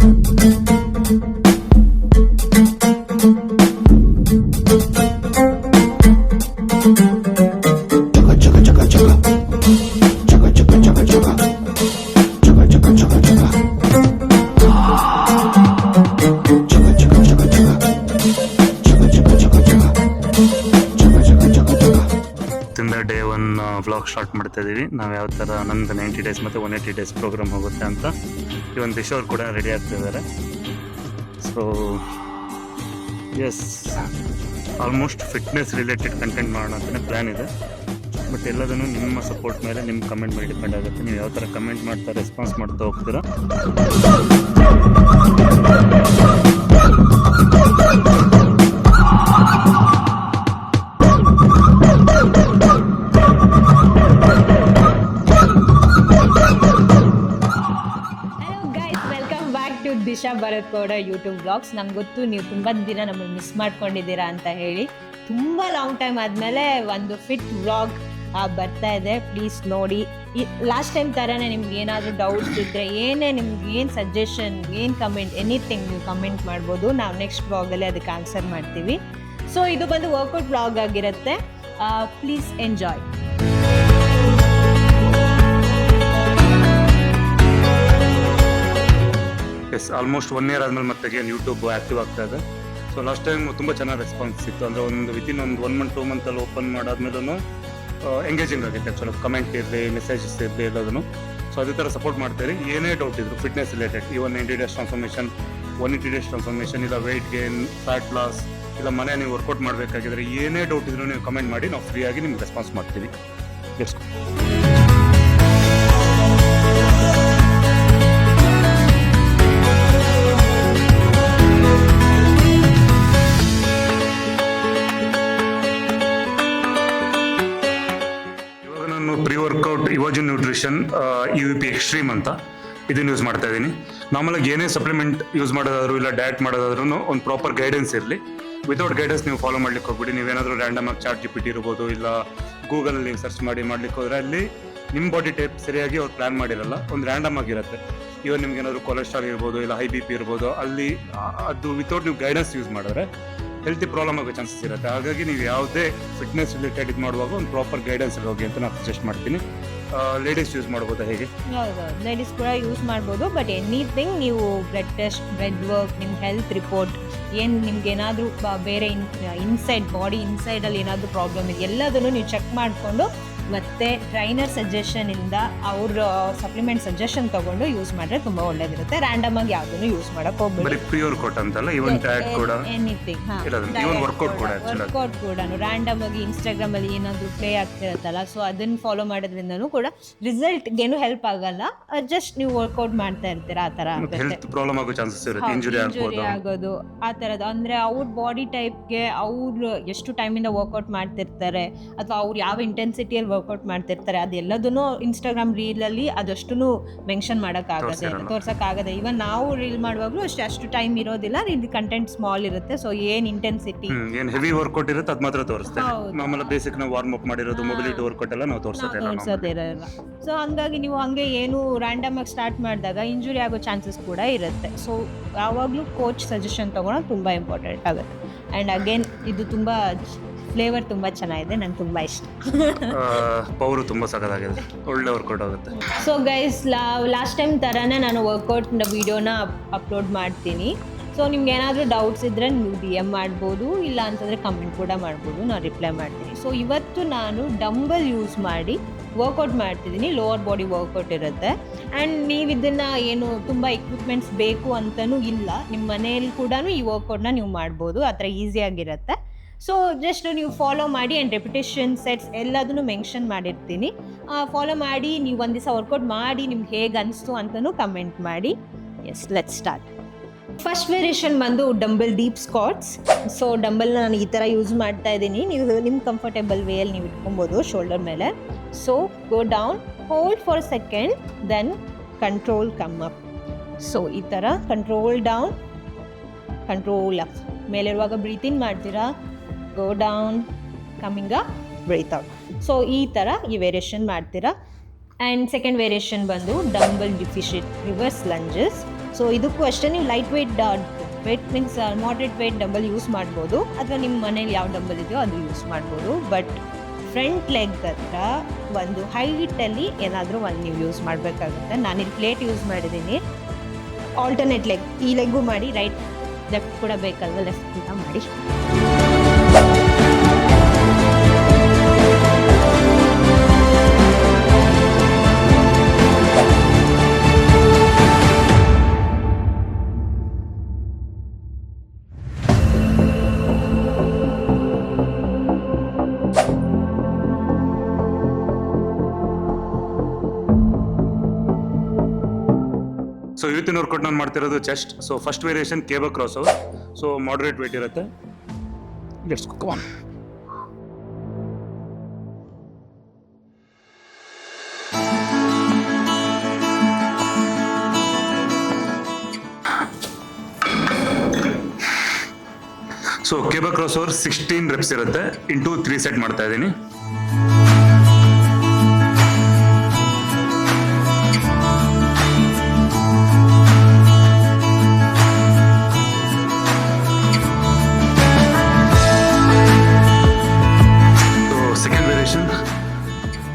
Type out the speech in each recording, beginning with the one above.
Day 1 vlog start ಮಾಡ್ತಾ ಇದೀವಿ. ನಾವು ಯಾವ ಥರ ನಮ್ದು 90 ಡೇಸ್ ಮತ್ತು 180 ಡೇಸ್ ಪ್ರೋಗ್ರಾಮ್ ಹೋಗುತ್ತೆ ಅಂತ. ಇವನ್ ದಿಶ್ ಅವ್ರು ಕೂಡ ರೆಡಿ ಆಗ್ತಿದ್ದಾರೆ. So yes, almost fitness related content ಮಾಡೋಣ ಅಂತಲೇ ಪ್ಲ್ಯಾನ್ ಇದೆ. ಬಟ್ ಎಲ್ಲದನ್ನು ನಿಮ್ಮ ಸಪೋರ್ಟ್ ಮೇಲೆ, ನಿಮ್ಮ ಕಮೆಂಟ್ ಮೇಲೆ ಡಿಪೆಂಡ್ ಆಗುತ್ತೆ. ನೀವು ಯಾವ ಥರ ಕಮೆಂಟ್ ಮಾಡ್ತಾ ರೆಸ್ಪಾನ್ಸ್ ಮಾಡ್ತಾ ಹೋಗ್ತೀರಾ. Disha Bharat Gowda YouTube blogs. ನಂಗೆ ಗೊತ್ತು ನೀವು ತುಂಬ ದಿನ ನಮ್ಮನ್ನು ಮಿಸ್ ಮಾಡ್ಕೊಂಡಿದ್ದೀರಾ ಅಂತ ಹೇಳಿ. ತುಂಬ ಲಾಂಗ್ ಟೈಮ್ ಆದಮೇಲೆ ಒಂದು ಫಿಟ್ ವ್ಲಾಗ್ ಬರ್ತಾ ಇದೆ. ಪ್ಲೀಸ್ ನೋಡಿ. ಲಾಸ್ಟ್ ಟೈಮ್ ಥರನೇ ನಿಮ್ಗೆ ಏನಾದರೂ ಡೌಟ್ಸ್ ಇದ್ದರೆ, ನಿಮ್ಗೆ ಏನು ಸಜೆಷನ್, ಏನು ಕಮೆಂಟ್, ಎನಿಥಿಂಗ್ ನೀವು ಕಮೆಂಟ್ ಮಾಡ್ಬೋದು. ನಾವು ನೆಕ್ಸ್ಟ್ ವ್ಲಾಗಲ್ಲಿ ಅದಕ್ಕೆ ಆನ್ಸರ್ ಮಾಡ್ತೀವಿ. ಸೊ ಇದು ಬಂದು ವರ್ಕೌಟ್ ವ್ಲಾಗ್ ಆಗಿರುತ್ತೆ. Please enjoy. Yes, almost 1 year ಆದಮೇಲೆ ಮತ್ತೆ ಯೂಟ್ಯೂಬ್ ಆ್ಯಕ್ಟಿವ್ ಆಗ್ತಾ ಇದೆ. ಸೊ ಲಾಸ್ಟ್ ಟೈಮ್ ತುಂಬ ಚೆನ್ನಾಗಿ ರೆಸ್ಪಾನ್ಸ್ ಸಿಕ್ತು. ಅಂದರೆ ವಿತಿನ್ 1 month 2 monthಲ್ಲಿ ಓಪನ್ ಮಾಡಾದ್ಮೇಲೂ ಎಂಗೇಜಿಂಗ್ ಆಗುತ್ತೆ. ಆ್ಯಕ್ಚುಲಿ ಕಮೆಂಟ್ ಇರಲಿ, ಮೆಸೇಜಸ್ ಇರಲಿ, ಎಲ್ಲದನ್ನು. ಸೊ ಅದೇ ಥರ ಸಪೋರ್ಟ್ ಮಾಡ್ತೀರಿ. ಏನೇ ಡೌಟ್ ಇದ್ರು ಫಿಟ್ನೆಸ್ ರಿಲೇಟೆಡ್, ಇವನ್ 90 ಡೇಸ್ ಟ್ರಾನ್ಸ್ಫಾರ್ಮೇಷನ್, 180 ಡೇಸ್ ಟ್ರಾನ್ಸ್ಫಾರ್ಮೇಷನ್, ಇಲ್ಲ ವೆಯ್ಟ್ ಗೇನ್, ಫ್ಯಾಟ್ ಲಾಸ್, ಇಲ್ಲ ಮನೆ ನೀವು ವರ್ಕೌಟ್ ಮಾಡಬೇಕಾಗಿದ್ರೆ ಏನೇ ಡೌಟ್ ಇದ್ರೂ ನೀವು ಕಮೆಂಟ್ ಮಾಡಿ, ನಾವು ಫ್ರೀಯಾಗಿ ನಿಮ್ಗೆ ರೆಸ್ಪಾನ್ಸ್ ಮಾಡ್ತೀವಿ. ಎಸ್, ಇವಾಜಿನ್ ನ್ಯೂಟ್ರಿಷನ್ UVP ಎಕ್ಸ್ಟ್ರೀಮ್ ಅಂತ ಇದನ್ನು ಯೂಸ್ ಮಾಡ್ತಾ ಇದ್ದೀನಿ. ನಾರ್ಮಲಾಗಿ ಏನೇ ಸಪ್ಲಿಮೆಂಟ್ ಯೂಸ್ ಮಾಡೋದಾದ್ರು ಇಲ್ಲ ಡಯಟ್ ಮಾಡೋದಾದ್ರೂ ಒಂದು ಪ್ರಾಪರ್ ಗೈಡೆನ್ಸ್ ಇರಲಿ. ವಿತೌಟ್ ಗೈಡೆನ್ಸ್ ನೀವು ಫಾಲೋ ಮಾಡ್ಲಿಕ್ಕೆ ಹೋಗ್ಬಿಡಿ. ನೀವೇನಾದರೂ ರ್ಯಾಂಡಮ್ ಆಗಿ ChatGPT ಇರ್ಬೋದು, ಇಲ್ಲ ಗೂಗಲಲ್ಲಿ ನೀವು ಸರ್ಚ್ ಮಾಡ್ಲಿಕ್ಕೆ ಹೋದರೆ ಅಲ್ಲಿ ನಿಮ್ಮ ಬಾಡಿ ಟೈಪ್ ಸರಿಯಾಗಿ ಅವ್ರು ಪ್ಲ್ಯಾನ್ ಮಾಡಿರಲ್ಲ, ಒಂದು ರ್ಯಾಂಡಮ್ ಆಗಿರುತ್ತೆ. ಇವನ್ ನಿಮ್ಗೆ ಏನಾದರೂ ಕೊಲೆಸ್ಟ್ರಾಲ್ ಇರ್ಬೋದು, ಇಲ್ಲ ಹೈ BP ಇರ್ಬೋದು, ಅಲ್ಲಿ ಅದು ವಿತೌಟ್ ನೀವು ಗೈಡೆನ್ಸ್ ಯೂಸ್ ಮಾಡಿದ್ರೆ ಹೆಲ್ತಿ ಪ್ರಾಬ್ಲಮ್ ಆಗೋ ಚಾನ್ಸಸ್ ಇರುತ್ತೆ. ಹಾಗಾಗಿ ನೀವು ಯಾವುದೇ ಫಿಟ್ನೆಸ್ ರಿಲೇಟೆಡ್ ಇದು ಮಾಡುವಾಗ ಒಂದು ಪ್ರಾಪರ್ ಗೈಡೆನ್ಸ್ ಹೋಗಿ ಅಂತ ನಾನು ಸಜೆಸ್ಟ್ ಮಾಡ್ತೀನಿ. ಲೇಡೀಸ್ ಯೂಸ್ ಮಾಡ್ಬೋದಾ ಹೇಗೆ? ಹೌದು, ಲೇಡೀಸ್ ಕೂಡ ಯೂಸ್ ಮಾಡ್ಬೋದು. ಬಟ್ ಎನಿಥಿಂಗ್ ನೀವು ಬ್ಲಡ್ ಟೆಸ್ಟ್, ಬ್ಲಡ್ ವರ್ಕ್, ನಿಮ್ಮ ಹೆಲ್ತ್ ರಿಪೋರ್ಟ್, ಏನು ನಿಮ್ಗೆ ಏನಾದರೂ ಬೇರೆ ಇನ್ಸೈಡ್ ಬಾಡಿ ಇನ್ಸೈಡಲ್ಲಿ ಏನಾದರೂ ಪ್ರಾಬ್ಲಮ್ ಇದೆ ಎಲ್ಲದನ್ನು ನೀವು ಚೆಕ್ ಮಾಡಿಕೊಂಡು ಮತ್ತು ಟ್ರೈನರ್ ಸಜೆಷನಿಂದ ಅವ್ರ ಸಪ್ಲಿಮೆಂಟ್ ಸಜೆಷನ್ ತೊಗೊಂಡು ಯೂಸ್ ಮಾಡಿದ್ರೆ ತುಂಬ ಒಳ್ಳೇದಿರುತ್ತೆ. ರ್ಯಾಂಡಮ್ ಆಗಿ ಯಾವುದನ್ನು ಯೂಸ್ ಮಾಡೋಕೆ ಹೋಗ್ಬೇಡಿ. ವರ್ಕೌಟ್ ಅಂತಲ್ಲ, ಇವನ್ ಡಯಟ್ ಕೂಡ, ಎನಿಥಿಂಗ್, ವರ್ಕೌಟ್ ಕೂಡ ರ್ಯಾಂಡಮ್ ಆಗಿ ಇನ್ಸ್ಟಾಗ್ರಾಮಲ್ಲಿ ಏನಾದರೂ ಪ್ಲೇ ಆಗ್ತಿರುತ್ತಲ್ಲ, ಸೊ ಅದನ್ನು ಫಾಲೋ ಮಾಡೋದ್ರಿಂದನೂ ಕೂಡ ರಿಸಲ್ಟ್ಗೇನು ಹೆಲ್ಪ್ ಆಗಲ್ಲ. ಜಸ್ಟ್ ನೀವು ವರ್ಕೌಟ್ ಮಾಡ್ತಾ ಇರ್ತೀರ, ಆ ಥರ ಪ್ರಾಬ್ಲಮ್ ಆಗೋ ಚಾನ್ಸಸ್ ಇರುತ್ತೆ, ಇಂಜುರಿ ಆಗೋದು ಆ ಥರದ್ದು. ಅಂದರೆ ಅವ್ರ ಬಾಡಿ ಟೈಪ್ಗೆ ಅವ್ರು ಎಷ್ಟು ಟೈಮಿಂದ ವರ್ಕೌಟ್ ಮಾಡ್ತಿರ್ತಾರೆ ಅಥವಾ ಅವ್ರು ಯಾವ ಇಂಟೆನ್ಸಿಟಿಯಲ್ಲಿ ವರ್ಕೌಟ್ ಮಾಡ್ತಿರ್ತಾರೆ ಅದೆಲ್ಲದನ್ನು ಇನ್ಸ್ಟಾಗ್ರಾಮ್ ರೀಲಲ್ಲಿ ಅದಷ್ಟು ಮೆನ್ಷನ್ ಮಾಡೋಕ್ಕಾಗದೆ, ತೋರ್ಸೋಕ್ಕಾಗದೆ. ಇವನ್ ನಾವು ರೀಲ್ ಮಾಡುವಾಗಲೂ ಅಷ್ಟು ಟೈಮ್ ಇರೋದಿಲ್ಲ, ಇದು ಕಂಟೆಂಟ್ ಸ್ಮಾಲ್ ಇರುತ್ತೆ. ಸೊ ಏನು ಇಂಟೆನ್ಸಿಟಿ, ಏನು ಹೆವಿ ವರ್ಕೌಟ್ ಇರುತ್ತೆ ಅದು ಮಾತ್ರ ತೋರಿಸ್ತೇವೆ. ನಾರ್ಮಲ್ ಬೇಸಿಕ್ ನಾವು ವಾರ್ಮ್ ಅಪ್ ಮಾಡಿರೋದು, ಮೊಬಿಲಿಟಿ ವರ್ಕೌಟ್ ಎಲ್ಲ ನಾವು ತೋರಿಸೋದಿರಲ್ಲ. ಸೊ ಹಂಗಾಗಿ ನೀವು ಹಂಗೆ ಏನು ರ್ಯಾಂಡಮ್ ಆಗಿ ಸ್ಟಾರ್ಟ್ ಮಾಡಿದಾಗ ಇಂಜುರಿ ಆಗೋ ಚಾನ್ಸಸ್ ಕೂಡ ಇರುತ್ತೆ. ಸೊ ಯಾವಾಗಲೂ ಕೋಚ್ ಸಜೆಷನ್ ತೊಗೊಳೋದು ತುಂಬ ಇಂಪಾರ್ಟೆಂಟ್ ಆಗುತ್ತೆ. ಆ್ಯಂಡ್ ಅಗೇನ್ ಇದು ತುಂಬ ಫ್ಲೇವರ್ ತುಂಬ ಚೆನ್ನಾಗಿದೆ, ನಂಗೆ ತುಂಬ ಇಷ್ಟ. ಪವರು ತುಂಬ ಸಖತ್ತಾಗಿದೆ, ಒಳ್ಳೆ ವರ್ಕೌಟ್ ಆಗುತ್ತೆ. ಸೊ ಗೈಸ್, ಲಾಸ್ಟ್ ಟೈಮ್ ಥರನೇ ನಾನು ವರ್ಕೌಟ್ ವೀಡಿಯೋನ ಅಪ್ಲೋಡ್ ಮಾಡ್ತೀನಿ. ಸೊ ನಿಮ್ಗೆ ಏನಾದರೂ ಡೌಟ್ಸ್ ಇದ್ದರೆ ನೀವು DM ಮಾಡ್ಬೋದು, ಇಲ್ಲ ಅಂತಂದರೆ ಕಮೆಂಟ್ ಕೂಡ ಮಾಡ್ಬೋದು, ನಾನು ರಿಪ್ಲೈ ಮಾಡ್ತೀನಿ. ಸೊ ಇವತ್ತು ನಾನು ಡಂಬಲ್ ಯೂಸ್ ಮಾಡಿ ವರ್ಕೌಟ್ ಮಾಡ್ತಿದ್ದೀನಿ. ಲೋವರ್ ಬಾಡಿ ವರ್ಕೌಟ್ ಇರುತ್ತೆ. ಆ್ಯಂಡ್ ನೀವು ಇದನ್ನು ಏನು ತುಂಬ ಎಕ್ವಿಪ್ಮೆಂಟ್ಸ್ ಬೇಕು ಅಂತಲೂ ಇಲ್ಲ, ನಿಮ್ಮ ಮನೆಯಲ್ಲಿ ಕೂಡ ಈ ವರ್ಕೌಟ್ನ ನೀವು ಮಾಡ್ಬೋದು, ಆ ಥರ ಈಸಿಯಾಗಿರುತ್ತೆ. ಸೊ ಜಸ್ಟ್ ನೀವು ಫಾಲೋ ಮಾಡಿ. ಆ್ಯಂಡ್ ರೆಪಿಟೇಷನ್ ಸೆಟ್ಸ್ ಎಲ್ಲದನ್ನು ಮೆನ್ಷನ್ ಮಾಡಿರ್ತೀನಿ. ಫಾಲೋ ಮಾಡಿ, ನೀವು ಒಂದು ದಿವಸ ವರ್ಕೌಟ್ ಮಾಡಿ ನಿಮ್ಗೆ ಹೇಗೆ ಅನಿಸ್ತು ಅಂತಲೂ ಕಮೆಂಟ್ ಮಾಡಿ. Yes, let's start. First variation ಬಂದು ಡಂಬಲ್ ಡೀಪ್ ಸ್ಕ್ವಾಟ್ಸ್. ಸೊ ಡಂಬಲ್ನ ನಾನು ಈ ಥರ ಯೂಸ್ ಮಾಡ್ತಾ ಇದ್ದೀನಿ. ನೀವು ನಿಮ್ಮ ಕಂಫರ್ಟೇಬಲ್ ವೇಯಲ್ಲಿ ನೀವು ಇಟ್ಕೊಬೋದು ಶೋಲ್ಡರ್ ಮೇಲೆ. So go down, hold for a second, then control come up. So ಈ ಥರ ಕಂಟ್ರೋಲ್ ಡೌನ್, ಕಂಟ್ರೋಲ್ ಅಪ್. ಮೇಲಿರುವಾಗ ಬ್ರೀತ್ ಇನ್ ಮಾಡ್ತೀರಾ, go down, coming up, breathe out. So ಈ ಥರ ಈ ವೇರಿಯೇಷನ್ ಮಾಡ್ತೀರಾ. ಆ್ಯಂಡ್ ಸೆಕೆಂಡ್ ವೇರಿಯೇಷನ್ ಬಂದು dumbbell deficit reverse lunges. So ಇದಕ್ಕೂ ಅಷ್ಟೇ ನೀವು light weight means moderate weight dumbbell use ಮಾಡ್ಬೋದು, ಅಥವಾ ನಿಮ್ಮ ಮನೇಲಿ ಯಾವ ಡಂಬಲ್ ಇದೆಯೋ ಅದು ಯೂಸ್ ಮಾಡ್ಬೋದು. ಬಟ್ ಫ್ರಂಟ್ ಲೆಗ್ ಹತ್ರ ಒಂದು ಹೈಟಲ್ಲಿ ಏನಾದರೂ ಒಂದು ನೀವು ಯೂಸ್ ಮಾಡಬೇಕಾಗುತ್ತೆ. ನಾನಿಲ್ಲಿ ಪ್ಲೇಟ್ ಯೂಸ್ ಮಾಡಿದ್ದೀನಿ. ಆಲ್ಟರ್ನೇಟ್ ಲೆಗ್, ಈ ಲೆಗ್ಗು ಮಾಡಿ, ರೈಟ್ ಲೆಫ್ಟ್ ಕೂಡ ಬೇಕಲ್ವ, ಲೆಫ್ಟ್ ಕೂಡ ಮಾಡಿ. ಸೊ ಇವತ್ತಿನ ವರ್ಕೌಟ್ ನಾನು ಮಾಡ್ತಿರೋದು chest. So first variation cable cross over. So moderate weight ಇರುತ್ತೆ. Let's go on. So cable cross over 16 reps ಇರುತ್ತೆ. ಇಂಟು 3 ಸೆಟ್ ಮಾಡ್ತಾ ಇದ್ದೀನಿ.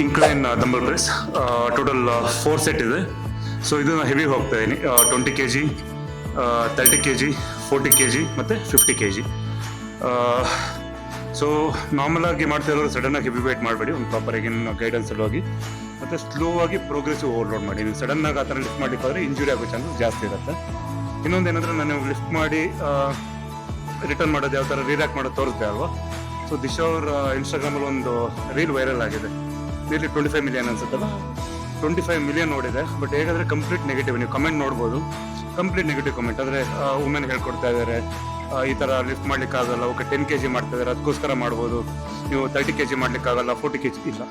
Incline dumbbell press total 4 set ಇದೆ. ಸೊ ಇದನ್ನು ಹೆವಿ ಹೋಗ್ತಾ ಇದ್ದೀನಿ. 20 kg, 30 kg, 40 kg ಮತ್ತು 50 kg. ಸೊ ನಾರ್ಮಲ್ ಆಗಿ ಮಾಡ್ತಿರೋರು ಸಡನ್ನಾಗಿ ಹೆವಿ ವೇಟ್ ಮಾಡಬೇಡಿ. ಒಂದು ಪ್ರಾಪರಾಗಿ ಗೈಡೆನ್ಸಲ್ಲಿ ಹೋಗಿ ಮತ್ತು ಸ್ಲೋ ಆಗಿ ಪ್ರೋಗ್ರೆಸಿವ್ ಓವರ್ಲೋಡ್ ಮಾಡಿ. ನೀವು ಸಡನ್ನಾಗಿ ಆ ಥರ ಲಿಫ್ಟ್ ಮಾಡಲಿಕ್ಕೆ ಹೋದರೆ ಇಂಜುರಿ ಆಗೋ ಚಾನ್ಸಸ್ ಜಾಸ್ತಿ ಇರುತ್ತೆ. ಇನ್ನೊಂದು ಏನಂದರೆ ನಾನು ಲಿಫ್ಟ್ ಮಾಡಿ ರಿಟರ್ನ್ ಮಾಡೋದು ಯಾವ ಥರ ರೀರ್ಯಾಕ್ಟ್ ಮಾಡೋದು ತೋರಿಸ್ದೆ ಅಲ್ವಾ. ಸೊ ದಿಶಾ ಅವ್ರ ಇನ್ಸ್ಟಾಗ್ರಾಮಲ್ಲಿ ಒಂದು ರೀಲ್ ವೈರಲ್ ಆಗಿದೆ. ನಿಯರ್ಲಿ 25 ಮಿಲಿಯನ್ ಅನ್ಸುತ್ತಲ್ಲ, 25 ಮಿಲಿಯನ್ ನೋಡಿದೆ. ಬಟ್ ಹೇಗಾದರೆ ಕಂಪ್ಲೀಟ್ ನೆಗೆಟಿವ್. ನೀವು ಕಮೆಂಟ್ ನೋಡ್ಬೋದು, ಕಂಪ್ಲೀಟ್ ನೆಗೆಟಿವ್ ಕಮೆಂಟ್. ಅಂದರೆ ವುಮೆನ್ ಹೇಳ್ಕೊಡ್ತಾ ಇದ್ದಾರೆ ಈ ಥರ ಲಿಫ್ಟ್ ಮಾಡ್ಲಿಕ್ಕೆ ಆಗಲ್ಲ, ಓಕೆ 10 kg ಮಾಡ್ತಾ ಇದ್ದಾರೆ ಅದಕ್ಕೋಸ್ಕರ ಮಾಡ್ಬೋದು, ನೀವು 30 kg ಮಾಡ್ಲಿಕ್ಕಾಗಲ್ಲ, 40 kg ಇಲ್ಲ.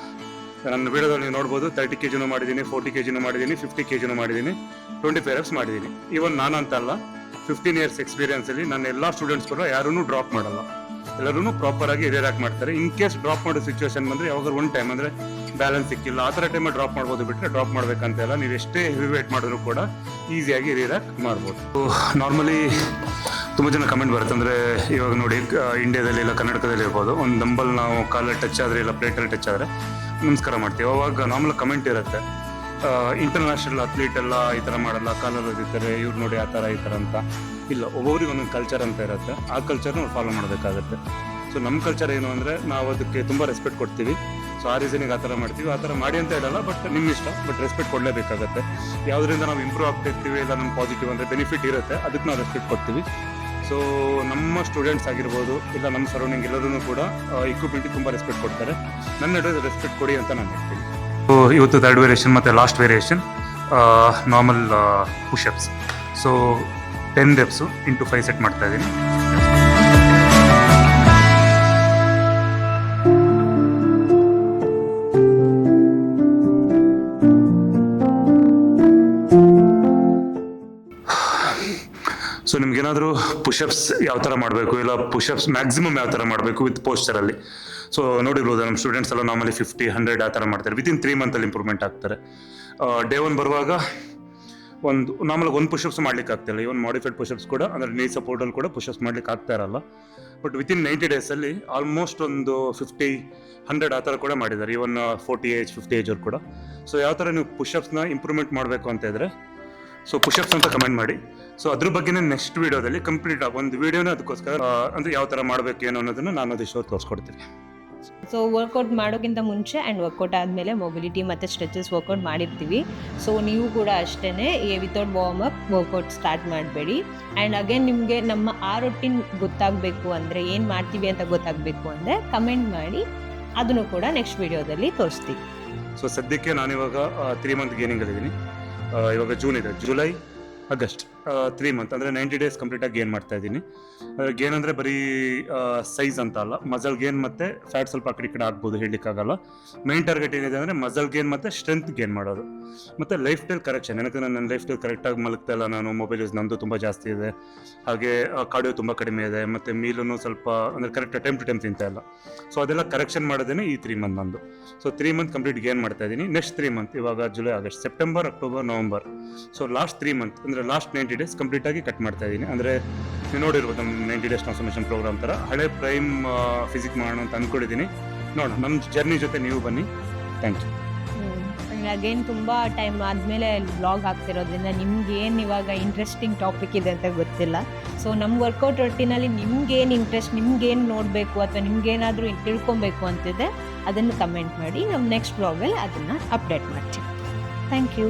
ನನ್ನ ವಿಡಿಯೋದಲ್ಲಿ ನೀವು ನೋಡ್ಬೋದು 30 kg ಮಾಡಿದ್ದೀನಿ, 40 kg ಮಾಡಿದ್ದೀನಿ, 50 kg ಮಾಡಿದ್ದೀನಿ, 25 reps ಮಾಡಿದ್ದೀನಿ. ಇವನ್ ನಾನು ಅಂತ ಅಲ್ಲ, 15 years ಎಕ್ಸ್ಪೀರಿಯನ್ಸಲ್ಲಿ ನನ್ನ ಎಲ್ಲ ಸ್ಟೂಡೆಂಟ್ಸ್ ಕೂಡ ಯಾರೂ ಡ್ರಾಪ್ ಮಾಡಲ್ಲ, ಎಲ್ಲರೂ ಪ್ರಾಪರಾಗಿ ರಿಯಾಕ್ಟ್ ಮಾಡ್ತಾರೆ. ಇನ್ ಕೇಸ್ ಡ್ರಾಪ್ ಮಾಡೋ ಸಿಚುವೇಶನ್ ಬಂದರೆ ಯಾವಾಗ ಒಂದು ಟೈಮ್ ಅಂದರೆ ಬ್ಯಾಲೆನ್ಸ್ ಸಿಕ್ಕಿಲ್ಲ ಆ ಥರ ಟೈಮಲ್ಲಿ ಡ್ರಾಪ್ ಮಾಡ್ಬೋದು, ಬಿಟ್ಟರೆ ಡ್ರಾಪ್ ಮಾಡ್ಬೇಕಂತ ಇಲ್ಲ. ನೀವು ಎಷ್ಟೇ ಹೆವಿ ವೇಟ್ ಮಾಡಿದ್ರು ಕೂಡ ಈಸಿಯಾಗಿ ರಿಯಾಕ್ಟ್ ಮಾಡ್ಬೋದು. ನಾರ್ಮಲಿ ತುಂಬ ಜನ ಕಮೆಂಟ್ ಬರುತ್ತೆ. ಅಂದರೆ ಇವಾಗ ನೋಡಿ ಇಂಡಿಯಾದಲ್ಲಿ ಇಲ್ಲ ಕರ್ನಾಟಕದಲ್ಲಿ ಇರ್ಬೋದು, ಒಂದು ಡಂಬಲ್ ನಾವು ಕಾಲಲ್ಲಿ ಟಚ್ ಆದರೆ ಇಲ್ಲ ಪ್ಲೇಟಲ್ಲಿ ಟಚ್ ಆದರೆ ನಮಸ್ಕಾರ ಮಾಡ್ತೀವಿ. ಅವಾಗ ನಾರ್ಮಲ್ ಕಮೆಂಟ್ ಇರುತ್ತೆ, ಇಂಟರ್ನ್ಯಾಷನಲ್ ಅಥ್ಲೀಟ್ ಎಲ್ಲ ಈ ಥರ ಮಾಡಲ್ಲ, ಕಾಲಲ್ಲಿ ಓದಿರ್ತಾರೆ, ಇವ್ರು ನೋಡಿ ಆ ಥರ ಈ ಥರ ಅಂತ. ಇಲ್ಲ, ಒಬ್ಬೊಬ್ರಿಗೆ ಒಂದೊಂದು ಕಲ್ಚರ್ ಅಂತ ಇರುತ್ತೆ, ಆ ಕಲ್ಚರ್ನ ನಾವು ಫಾಲೋ ಮಾಡಬೇಕಾಗತ್ತೆ. ಸೊ ನಮ್ಮ ಕಲ್ಚರ್ ಏನು ಅಂದರೆ ನಾವು ಅದಕ್ಕೆ ತುಂಬ ರೆಸ್ಪೆಕ್ಟ್ ಕೊಡ್ತೀವಿ. ಸೊ ಆ ರೀಸನಿಗೆ ಆ ಥರ ಮಾಡ್ತೀವಿ. ಆ ಥರ ಮಾಡಿ ಅಂತ ಹೇಳಲ್ಲ, ಬಟ್ ನಿಮ್ಮ ಇಷ್ಟ, ಬಟ್ ರೆಸ್ಪೆಕ್ಟ್ ಕೊಡಲೇಬೇಕಾಗತ್ತೆ. ಯಾವುದರಿಂದ ನಾವು ಇಂಪ್ರೂವ್ ಆಗ್ತಿರ್ತೀವಿ ಇಲ್ಲ ನಮ್ಮ ಪಾಸಿಟಿವ್ ಅಂದರೆ ಬೆನಿಫಿಟ್ ಇರುತ್ತೆ, ಅದಕ್ಕೆ ನಾವು ರೆಸ್ಪೆಕ್ಟ್ ಕೊಡ್ತೀವಿ. ಸೊ ನಮ್ಮ ಸ್ಟೂಡೆಂಟ್ಸ್ ಆಗಿರ್ಬೋದು ಇಲ್ಲ ನಮ್ಮ ಸರೌಂಡಿಂಗ್ ಎಲ್ಲರೂ ಕೂಡ ಇಕ್ವಿಪ್ಮೆಂಟಿಗೆ ತುಂಬ ರೆಸ್ಪೆಕ್ಟ್ ಕೊಡ್ತಾರೆ. ನನ್ನ ನಡುವೆ ರೆಸ್ಪೆಕ್ಟ್ ಕೊಡಿ ಅಂತ ನಾನು ಹೇಳ್ತೀನಿ. ಸೊ ಇವತ್ತು 3rd ವೇರಿಯೇಷನ್ ಮತ್ತು last variation normal push-ups. So 10 reps into 5 set ಮಾಡ್ತಾ ಇದ್ದೀನಿ. ಸೊ ನಿಮ್ಗೇನಾದರೂ ಪುಷಪ್ಸ್ ಯಾವ ಥರ ಮಾಡಬೇಕು ಇಲ್ಲ ಪುಷಪ್ಸ್ ಮ್ಯಾಕ್ಸಿಮಮ್ ಯಾವ ಥರ ಮಾಡಬೇಕು ವಿತ್ ಪೋಸ್ಚರಲ್ಲಿ. ಸೊ ನೋಡಿರ್ಬೋದು ನಮ್ಮ ಸ್ಟೂಡೆಂಟ್ಸ್ ಎಲ್ಲ ನಾರ್ಮಲಿ 50, 100 ಆ ಥರ ಮಾಡ್ತಾರೆ. ವಿತಿನ್ 3 ಮಂತಲ್ಲಿ ಇಂಪ್ರೂವ್ಮೆಂಟ್ ಆಗ್ತಾರೆ. ಡೇ 1 ಬರುವಾಗ ಒಂದು ನಾರ್ಮಲ್ ಒಂದು ಪುಷಪ್ಸ್ ಮಾಡ್ಲಿಕ್ಕೆ ಆಗ್ತಿಲ್ಲ. ಇವನ್ ಮಾಡಿಫೈಡ್ ಪುಷಪ್ಸ್ ಕೂಡ ಅಂದರೆ ನೀ ಸಪೋರ್ಟಲ್ಲಿ ಕೂಡ ಪುಷಪ್ಸ್ ಮಾಡ್ಲಿಕ್ಕೆ ಆಗ್ತಾ ಇರಲ್ಲ. ಬಟ್ ವಿತಿನ್ 90 ಡೇಸಲ್ಲಿ ಆಲ್ಮೋಸ್ಟ್ ಒಂದು 50, 100 ಆ ಥರ ಕೂಡ ಮಾಡಿದ್ದಾರೆ. ಇವನ್ 40 ಏಜ್ 50 ಏಜ್ ಅವ್ರು ಕೂಡ. ಸೊ ಯಾವ ಥರ ನೀವು ಪುಷಪ್ಸ್ನ ಇಂಪ್ರೂವ್ಮೆಂಟ್ ಮಾಡಬೇಕು ಅಂತ ಇದ್ರೆ ಸೊ ಪುಷಪ್ಸ್ ಅಂತ ಕಮೆಂಟ್ ಮಾಡಿ. ಸೊ ಅದ್ರ ಬಗ್ಗೆನೇ ನೆಕ್ಸ್ಟ್ ವೀಡಿಯೋದಲ್ಲಿ ಕಂಪ್ಲೀಟ್ ಒಂದು ವೀಡಿಯೋನೇ ಅದಕ್ಕೋಸ್ಕರ ಅಂದರೆ ಯಾವ ಥರ ಮಾಡಬೇಕು ಏನು ಅನ್ನೋದನ್ನು ನಾನು ಅದೆಷ್ಟು ತೋರಿಸ್ಕೊಡ್ತೀನಿ. ಸೊ ವರ್ಕೌಟ್ ಮಾಡೋಕ್ಕಿಂತ ಮುಂಚೆ ಆ್ಯಂಡ್ ವರ್ಕೌಟ್ ಆದಮೇಲೆ ಮೊಬಿಲಿಟಿ ಮತ್ತು ಸ್ಟ್ರೆಚಸ್ ವರ್ಕೌಟ್ ಮಾಡಿರ್ತೀವಿ. ಸೊ ನೀವು ಕೂಡ ಅಷ್ಟೇ without warm up workout start ಮಾಡಬೇಡಿ. ಆ್ಯಂಡ್ ಅಗೇನ್ ನಿಮಗೆ ನಮ್ಮ ಆ ರೊಟೀನ್ ಗೊತ್ತಾಗಬೇಕು ಅಂದರೆ ಏನು ಮಾಡ್ತೀವಿ ಅಂತ ಗೊತ್ತಾಗಬೇಕು ಅಂದರೆ ಕಮೆಂಟ್ ಮಾಡಿ, ಅದನ್ನು ಕೂಡ ನೆಕ್ಸ್ಟ್ ವೀಡಿಯೋದಲ್ಲಿ ತೋರಿಸ್ತೀವಿ. ಸೊ ಸದ್ಯಕ್ಕೆ ನಾನಿವಾಗ 3 ಮಂತ್ ಗೇನಿಂಗಲ್ಲಿದ್ದೀನಿ. ಇವಾಗ ಜೂನ್ ಇದೆ, ಜುಲೈ, ಆಗಸ್ಟ್ 3 ಮಂತ್ ಅಂದರೆ 90 ಡೇಸ್ ಕಂಪ್ಲೀಟಾಗಿ ಗೇನ್ ಮಾಡ್ತಾ ಇದ್ದೀನಿ. ಗೇನ್ ಅಂದರೆ ಬರೀ ಸೈಜ್ ಅಂತ ಅಲ್ಲ, ಮಸಲ್ ಗೇನ್ ಮತ್ತು ಫ್ಯಾಟ್ ಸ್ವಲ್ಪ ಆ ಕಡೆ ಈ ಕಡೆ ಆಗ್ಬೋದು, ಹೇಳಲಿಕ್ಕಾಗಲ್ಲ. ಮೈನ್ ಟಾರ್ಗೆಟ್ ಏನಿದೆ ಅಂದರೆ ಮಸಲ್ ಗೇನ್ ಮತ್ತು ಸ್ಟ್ರೆಂತ್ ಗೇನ್ ಮಾಡೋದು ಮತ್ತು ಲೈಫ್ ಸ್ಟೈಲ್ ಕರೆಕ್ಷನ್. ಏನಕ್ಕೆ ನನ್ನ ಲೈಫ್ ಸ್ಟೈಲ್ ಕರೆಕ್ಟಾಗಿ ಮಲಗ್ತಾ ಇಲ್ಲ, ನಾನು ಮೊಬೈಲ್ ಯೂಸ್ ನಂದು ತುಂಬ ಜಾಸ್ತಿ ಇದೆ, ಹಾಗೆ ಕಾರ್ಡಿಯೋ ತುಂಬ ಕಡಿಮೆ ಇದೆ, ಮತ್ತು ಮೀಲೂ ಸ್ವಲ್ಪ ಅಂದರೆ ಕರೆಕ್ಟ್ ಟೈಮ್ ಟು ಟೈಮ್ ತಿಂತಾ ಇಲ್ಲ. ಸೊ ಅದೆಲ್ಲ ಕರೆಕ್ಷನ್ ಮಾಡೋದೇ ಈ 3 ಮಂತ್ ನಂದು. ಸೊ 3 ಮಂತ್ ಕಂಪ್ಲೀಟ್ ಗೇನ್ ಮಾಡ್ತಾ ಇದ್ದೀನಿ. ನೆಕ್ಸ್ಟ್ 3 ಮಂತ್ ಇವಾಗ July, August, September, October, November. So last 3 month ಅಂದರೆ ಅಂದರೆ ಲಾಸ್ಟ್ 90 ಡೇಸ್ ಕಂಪ್ಲೀಟಾಗಿ ಕಟ್ ಮಾಡ್ತಾ ಇದ್ದೀನಿ. ಅಂದರೆ ನೀವು ನೋಡಿರ್ಬೋದು ನಮ್ಮ 90 ಡೇಸ್ ಟ್ರಾನ್ಸ್ಫಾರ್ಮೇಷನ್ ಪ್ರೋಗ್ರಾಮ್ ಥರ ಹಳೆ ಪ್ರೈಮ್ ಫಿಸಿಕ್ ಮಾಡೋಣ ಅಂತ ಅಂದ್ಕೊಂಡಿದ್ದೀನಿ. ನೋಡೋಣ, ನಮ್ಮ ಜರ್ನಿ ಜೊತೆ ನೀವು ಬನ್ನಿ. Thank you. ಅಗೇನ್ ತುಂಬ ಟೈಮ್ ಆದಮೇಲೆ ವ್ಲಾಗ್ ಆಗ್ತಿರೋದ್ರಿಂದ ನಿಮ್ಗೆ ಏನು ಇವಾಗ ಇಂಟ್ರೆಸ್ಟಿಂಗ್ ಟಾಪಿಕ್ ಇದೆ ಅಂತ ಗೊತ್ತಿಲ್ಲ. ಸೊ ನಮ್ಮ ವರ್ಕೌಟ್ ರೊಟ್ಟಿನಲ್ಲಿ ನಿಮ್ಗೇನು ಇಂಟ್ರೆಸ್ಟ್, ನಿಮ್ಗೇನು ನೋಡಬೇಕು ಅಥವಾ ನಿಮ್ಗೇನಾದರೂ ತಿಳ್ಕೊಬೇಕು ಅಂತಿದೆ ಅದನ್ನು ಕಮೆಂಟ್ ಮಾಡಿ. ನಮ್ಮ ನೆಕ್ಸ್ಟ್ ವ್ಲಾಗಲ್ಲಿ ಅದನ್ನು ಅಪ್ಡೇಟ್ ಮಾಡ್ತೀವಿ. Thank you.